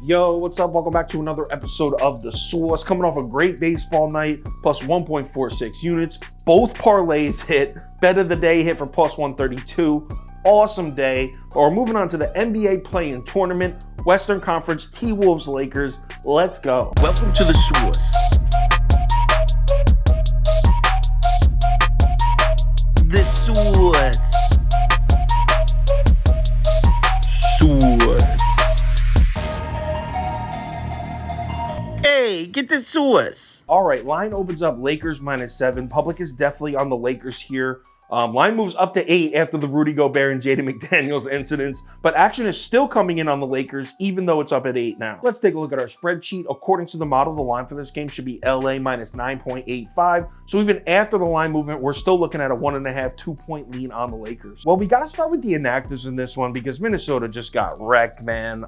Yo, what's up? Welcome back to another episode of The Source. Coming off a great baseball night, plus 1.46 units. Both parlays hit. Bet of the day hit for plus 132. Awesome day. But we're moving on to the NBA play-in tournament. Western Conference, T-Wolves, Lakers. Let's go. Welcome to The Source. The Source. Hey, get the Source. All right, line opens up Lakers -7. Public is definitely on the Lakers here. Line moves up to 8 after the Rudy Gobert and Jaden McDaniels incidents, but action is still coming in on the Lakers, even though it's up at 8 now. Let's take a look at our spreadsheet. According to the model, the line for this game should be LA -9.85. So even after the line movement, we're still looking at a 1.5, 2-point lead on the Lakers. Well, we got to start with the inactives in this one because Minnesota just got wrecked, man.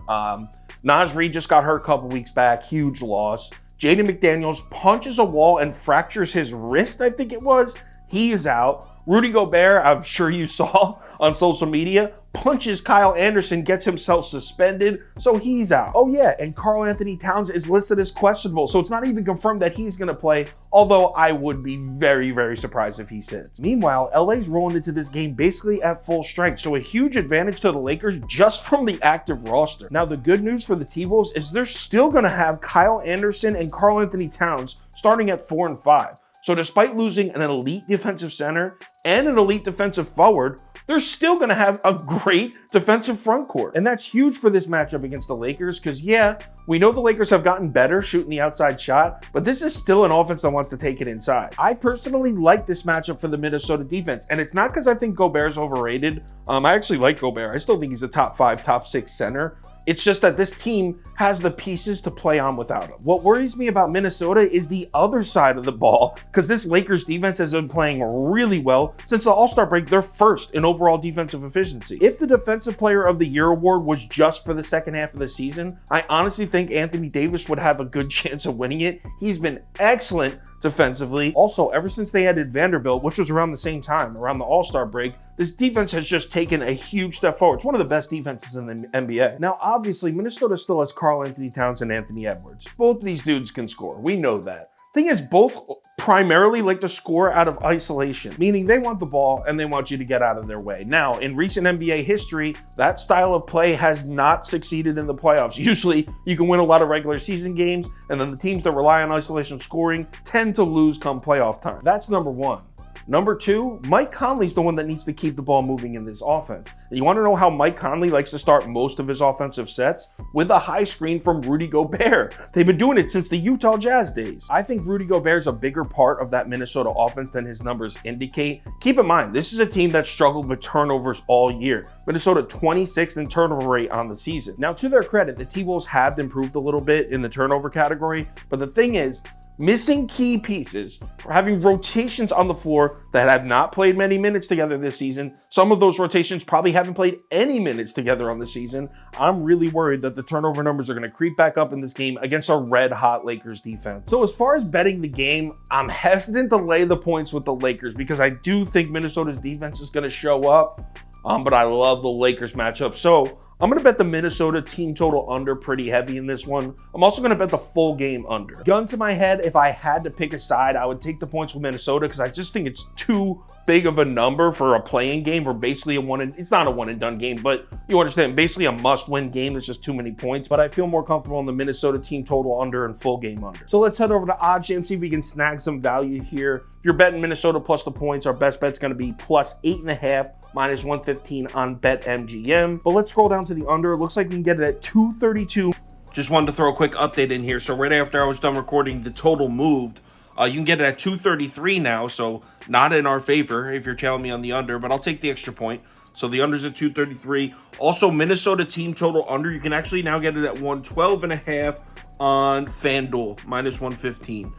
Naz Reid just got hurt a couple weeks back. Huge loss. Jaden McDaniels punches a wall and fractures his wrist, I think it was. He is out. Rudy Gobert, I'm sure you saw on social media, punches Kyle Anderson, gets himself suspended, so he's out. Oh yeah, and Karl Anthony Towns is listed as questionable, so it's not even confirmed that he's gonna play, although I would be very, very surprised if he sits. Meanwhile, LA's rolling into this game basically at full strength, so a huge advantage to the Lakers just from the active roster. Now, the good news for the T-Wolves is they're still gonna have Kyle Anderson and Karl Anthony Towns starting at 4 and 5. So despite losing an elite defensive center and an elite defensive forward, they're still going to have a great defensive front court. And that's huge for this matchup against the Lakers because, yeah, we know the Lakers have gotten better shooting the outside shot, but this is still an offense that wants to take it inside. I personally like this matchup for the Minnesota defense, and it's not because I think Gobert's overrated. I actually like Gobert. I still think he's a top 5, top 6 center. It's just that this team has the pieces to play on without him. What worries me about Minnesota is the other side of the ball, because this Lakers defense has been playing really well since the All-Star break. They're first in overall defensive efficiency. If the Defensive Player of the Year award was just for the second half of the season, I honestly think Anthony Davis would have a good chance of winning it. He's been excellent defensively. Also, ever since they added Vanderbilt, which was around the same time, around the All-Star break, this defense has just taken a huge step forward. It's one of the best defenses in the NBA. Now, obviously, Minnesota still has Karl Anthony Towns and Anthony Edwards. Both of these dudes can score. We know that. Thing is, both primarily like to score out of isolation, meaning they want the ball and they want you to get out of their way. Now, in recent NBA history, that style of play has not succeeded in the playoffs. Usually, you can win a lot of regular season games, and then the teams that rely on isolation scoring tend to lose come playoff time. That's number one. Number two, Mike Conley's the one that needs to keep the ball moving in this offense. And you want to know how Mike Conley likes to start most of his offensive sets? With a high screen from Rudy Gobert. They've been doing it since the Utah Jazz days. I think Rudy Gobert's a bigger part of that Minnesota offense than his numbers indicate. Keep in mind, this is a team that struggled with turnovers all year. Minnesota 26th in turnover rate on the season. Now, to their credit, the T-Wolves have improved a little bit in the turnover category, but the thing is, missing key pieces, having rotations on the floor that have not played many minutes together this season. Some of those rotations probably haven't played any minutes together on the season. I'm really worried that the turnover numbers are going to creep back up in this game against a red-hot Lakers defense. So as far as betting the game, I'm hesitant to lay the points with the Lakers because I do think Minnesota's defense is going to show up. But I love the Lakers matchup. So I'm going to bet the Minnesota team total under pretty heavy in this one. I'm also going to bet the full game under. Gun to my head, if I had to pick a side, I would take the points with Minnesota because I just think it's too big of a number for a play-in game or basically it's not a one-and-done game, but you understand, basically a must-win game. There's just too many points, but I feel more comfortable in the Minnesota team total under and full game under. So let's head over to OddsJam, see if we can snag some value here. If you're betting Minnesota plus the points, our best bet's going to be plus 8.5, minus 115 on BetMGM. But let's scroll down to the under. It looks like we can get it at 232. Just wanted to throw a quick update in here. So right after I was done recording, the total moved. You can get it at 233 now, so not in our favor if you're telling me on the under, but I'll take the extra point. So the under's at 233. Also, Minnesota team total under, you can actually now get it at 112.5 on FanDuel, minus 115.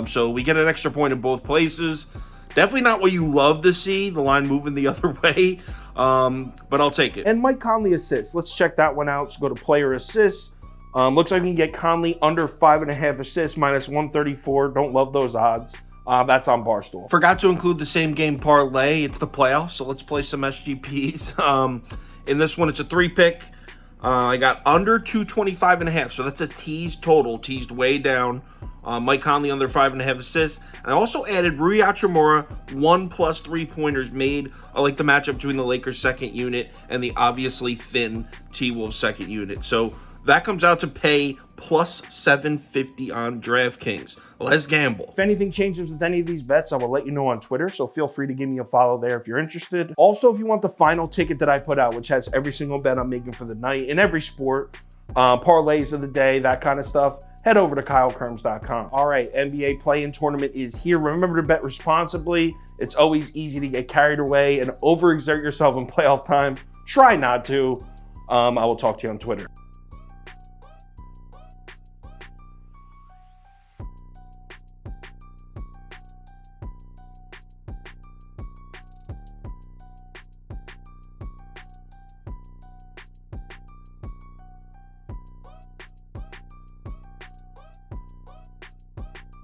So we get an extra point in both places. Definitely not what you love to see, the line moving the other way, but I'll take it. And Mike Conley assists. Let's check that one out. So go to player assists. Looks like we can get Conley under 5.5 assists, minus 134. Don't love those odds. That's on Barstool. Forgot to include the same game parlay. It's the playoffs, so let's play some SGPs. In this one, it's a 3-pick. I got under 225.5, so that's a teased total, teased way down. Mike Conley under 5.5 assists. I also added Rui Hachimura 1+ 3-pointers made. I like the matchup between the Lakers' second unit and the obviously thin T-Wolves second unit. So that comes out to pay plus 750 on DraftKings. Let's gamble. If anything changes with any of these bets, I will let you know on Twitter, so feel free to give me a follow there if you're interested. Also, if you want the final ticket that I put out, which has every single bet I'm making for the night in every sport, parlays of the day, that kind of stuff, head over to KyleKirms.com. All right, NBA play-in tournament is here. Remember to bet responsibly. It's always easy to get carried away and overexert yourself in playoff time. Try not to. I will talk to you on Twitter.